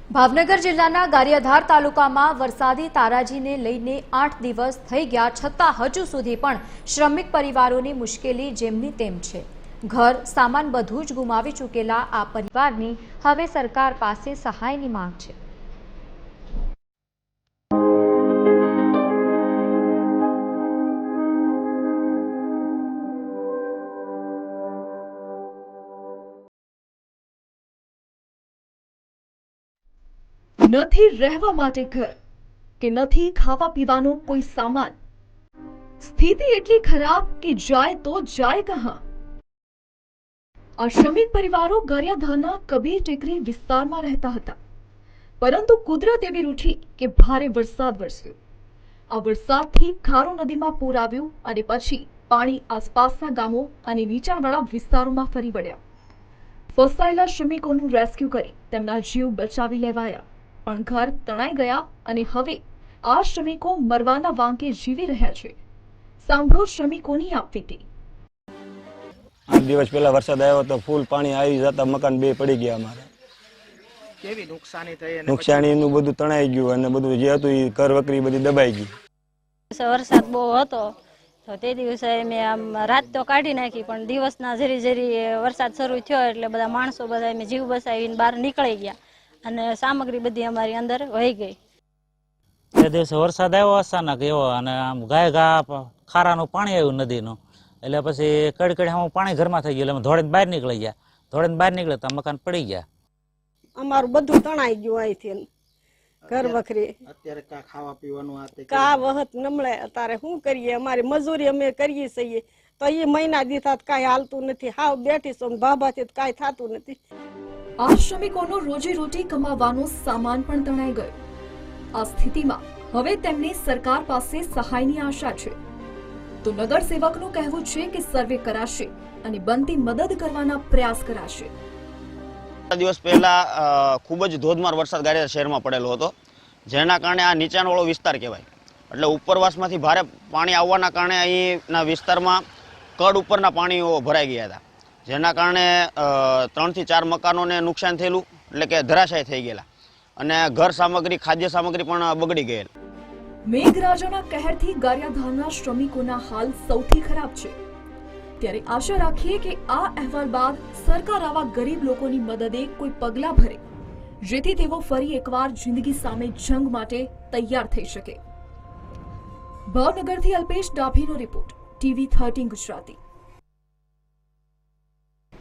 ભાવનગર જિલ્લાના ગારિયાધાર તાલુકામાં વરસાદી તારાજીને લઈને 8 દિવસ થઈ ગયા છતાં હજુ સુધી પણ શ્રમિક પરિવારોની મુશ્કેલી જેમની તેમ છે। ઘર સામાન બધું જ ગુમાવી ચૂકેલા આ પરિવારની હવે સરકાર પાસે સહાયની માંગ છે। નથી રહેવા માટે ઘર કે નથી ખાવા પીવાનો કોઈ સામાન। સ્થિતિ એટલી ખરાબ કે જાય તો જાય કહાं। આ શ્રમિક પરિવારો ગારિયાધારના કબીર ટેકરી વિસ્તારમાં રહેતા હતા, પરંતુ કુદરત એવી રૂઠી કે ભારે વરસાદ વરસ્યો। આ વરસાદથી ખારો નદીમાં પૂર આવ્યું અને પછી પાણી આસપાસના ગામો અને નીચાણવાળા વિસ્તારોમાં ફરી વળ્યા। ફસાયેલા શ્રમિકોનું રેસ્ક્યુ કરી તેમના જીવ બચાવી લેવાયા, પણ ઘર તણાઈ ગયા અને હવે આ શ્રમિકો મરવાના વાંકે જીવી રહ્યા છે। સાંભળો શ્રમિકોની આપવીતી। 8 દિવસ પહેલા વરસાદ આવ્યો તો ફૂલ પાણી આવી જતા મકાન બે પડી ગયા। અમારે કેવી નુકસાની થઈ? નુકસાનીનું બધું તણાઈ ગયું અને બધું જે હતું એ ઘર વકરી બધી દબાઈ ગઈ। વરસાદ બહુ હતો તો તે દિવસે મેં આમ રાત તો કાઢી નાખી, પણ દિવસના જરી જરી વરસાદ શરૂ થયો એટલે બધા માણસો બધા મેં જીવ બચાવીને બહાર નીકળી ગયા અને સામગ્રી બધી અમારી અંદર વહી ગઈ। તે દિવસે વરસાદ આવ્યો અચાનક એવો, અને આમ ગાય ગા ખારાનું પાણી આવ્યું નદીનું, એટલે પછી કડકડી આમાં પાણી ઘરમાં થઈ ગયું, એટલે અમે ધોળીને બહાર નીકળી ગયા। ધોળીને બહાર નીકળે તો મકાન પડી ગયા। અમારું બધું તણાઈ ગયું અહીંથી, ઘર વખરી। અત્યારે કા ખાવા પીવાનું આ કા વખત નમળે, અત્યારે શું કરીએ? અમારી મજૂરી અમે કરીએ છીએ તો એ મહિના દીધા કાંઈ હાલતું નથી। હાવ બેઠી છો ભાભાથી કાંઈ થતું નથી। આ શ્રમિકોનો રોજીરોટી કમાવાનો સામાન પણ તણાઈ ગયો। આ સ્થિતિમાં હવે તેમને સરકાર પાસે સહાયની આશા છે, તો નગર સેવકનું કહેવું છે કે સર્વે કરાશે અને બનતી મદદ કરવાના પ્રયાસ કરાશે। દિવસ પહેલા ખૂબ જ ધોધમાર વરસાદ ગારિયાધાર શહેરમાં પડેલો હતો, જેના કારણે આ નીચાણવાળો વિસ્તાર કહેવાય, એટલે ઉપરવાસમાંથી ભારે પાણી આવવાના કારણે અહીંના વિસ્તારમાં કડ ઉપરના પાણીઓ ભરાઈ ગયા હતા, જેના કારણે 3 થી 4 મકાનોને નુકસાન થયેલું, એટલે કે ધરાશાય થઈ ગયેલા, અને ઘર સામગ્રી ખાદ્ય સામગ્રી પણ બગડી ગયેલ। મેઘરાજાના કહેરથી ગારિયાધારના શ્રમિકોના હાલ સૌથી ખરાબ છે, ત્યારે આશા રાખીએ કે આ અહેવાલ બાદ સરકાર આવા ગરીબ લોકોની મદદે કોઈ પગલાં ભરે, જેથી તેઓ ફરી એકવાર જિંદગી સામે જંગ માટે તૈયાર થઈ શકે। ભાવનગરથી અલ્પેશ ડાભીનો રિપોર્ટ, TV 13 ગુજરાતી।